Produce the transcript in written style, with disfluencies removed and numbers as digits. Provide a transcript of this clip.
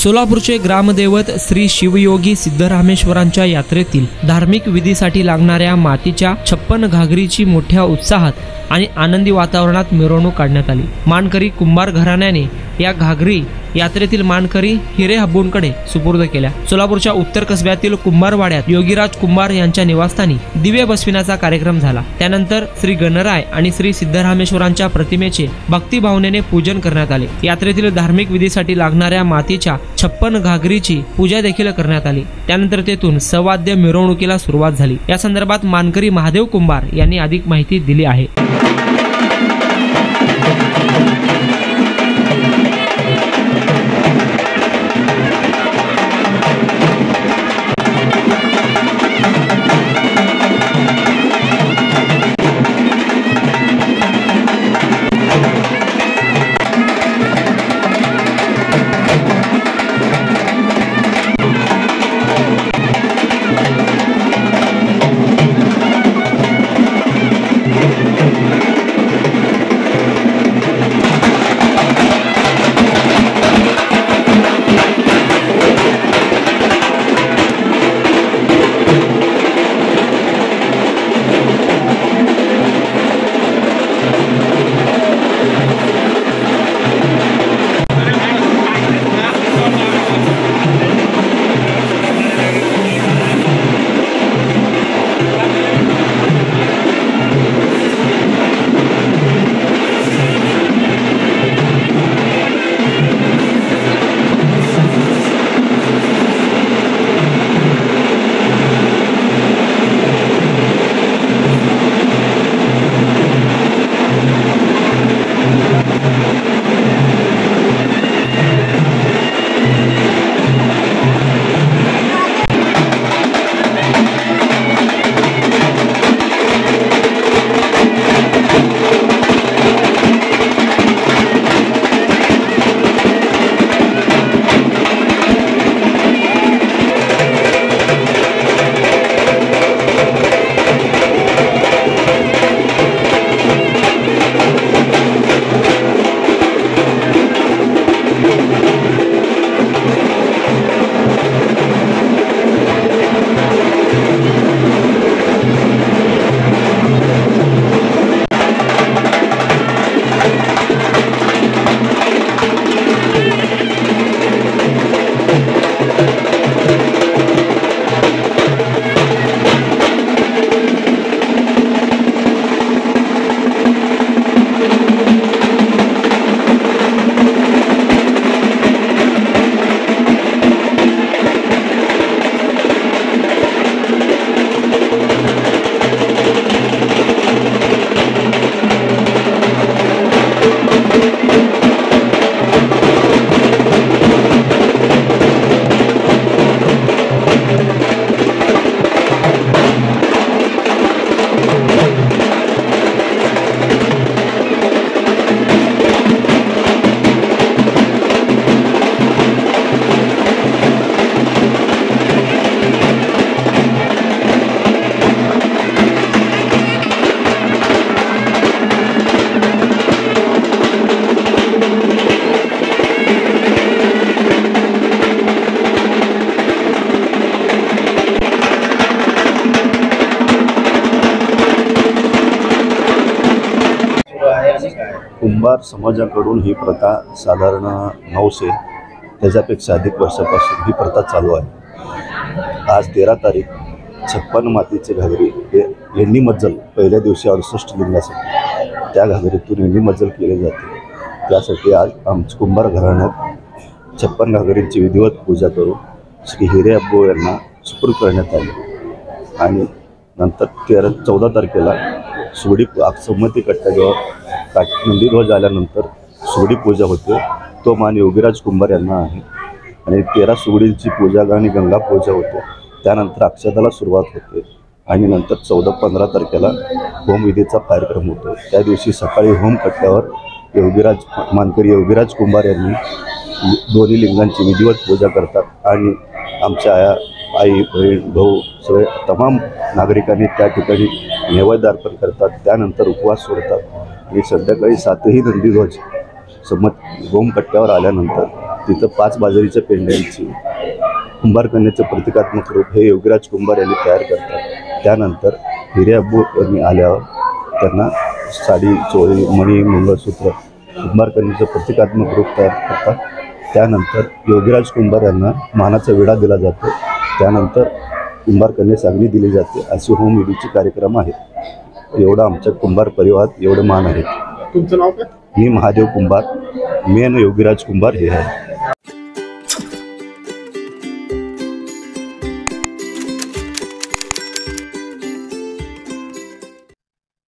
सोलापूरचे ग्रामदैवत श्री शिवयोगी सिद्धरामेश्वरांच्या यात्रेतील धार्मिक विधीसाठी लागणाऱ्या मातीच्या 56 घागरीची मोठ्या उत्साहात आणि आनंदी वातावरणात मिरवणूक काढण्यात आली। मानकरी कुंभार घराण्याने या घागरी यात्रेतील मानकरी हिरे हब्बूंकडे सुपूर्द केल्या। सोलापूरच्या उत्तर कसब्यातील कुंभारवाड्यात योगीराज कुंभार यांच्या निवासस्थानी दिवे बसविण्याचा कार्यक्रम झाला। त्यानंतर श्री गणराय आणि श्री सिद्धरामेश्वरांच्या प्रतिमेचे भक्तिभावनेने पूजन करण्यात आले। यात्रेतील धार्मिक विधीसाठी लागणाऱ्या मातीच्या 56 घागरीची पूजा देखील करण्यात आली। त्यानंतर तेथून सवाद्य मिरवणुकीला सुरुवात झाली। या संदर्भात मानकरी महादेव कुंभार यांनी अधिक माहिती दिली आहे। कुंभार समाजाकडून ही प्रथा साधारण 900 त्याच्यापेक्षा अधिक वर्षापासून ही प्रथा चालू आहे। आज 13 तारीख 56 मातीचे घागरी हे येणी मज्जल पहिल्या दिवशी 68 लिंगासाठी त्या घागरीतून येणी मज्जल केले जाते। त्यासाठी आज आमच्या कुंभार घराण्यात 56 घागरींची विधिवत पूजा करून श्री हिरे अब्बू यांना सुपूर्द करण्यात आली आणि नंतर 14 तारखेला सुगडी संमती कट्ट्याजवळ नंदीध्वज आल्यानंतर सुगडी पूजा होते। तो मान योगीराज कुंभार यांना आहे आणि 13 सुगडींची पूजा आणि गंगा पूजा होते। त्यानंतर अक्षदाला सुरुवात होते आणि नंतर 14-15 तारखेला होमविधीचा कार्यक्रम होतो। त्या दिवशी सकाळी होम कट्ट्यावर मानकरी योगीराज कुंभार यांनी दोन्ही लिंगांची विधिवत पूजा करतात आणि आमच्या आई बहीण भाऊ सगळे तमाम नागरिकांनी त्या ठिकाणी नैवेद्य अर्पण करतात। त्यानंतर उपवास सोडतात आणि संध्याकाळी 7ही नंदीध्वज होम कट्ट्यावर आल्यानंतर तिथं 5 बाजरीच्या पेंड्यांची कुंभार कन्याचं प्रतिकात्मक रूप हे योगीराज कुंभार यांनी तयार करतात. त्यानंतर हिरे अब्बू यांनी आल्यावर त्यांना साडी, चोळी, मणी, मंगळसूत्र कुंभार कन्याचं प्रतिकात्मक रूप तयार करतात. त्यानंतर योगीराज कुंभार यांना मानाचा विडा दिला जातो. त्यानंतर कुंभार कन्यास अग्नी दिली जाते. असे होमविधीचे कार्यक्रम आहेत. एवढा आमच्या कुंभार परिवारात एवढं मान आहे. तुमचं नाव काय? मी महादेव कुंभार, मेन योगीराज कुंभार हे आहे.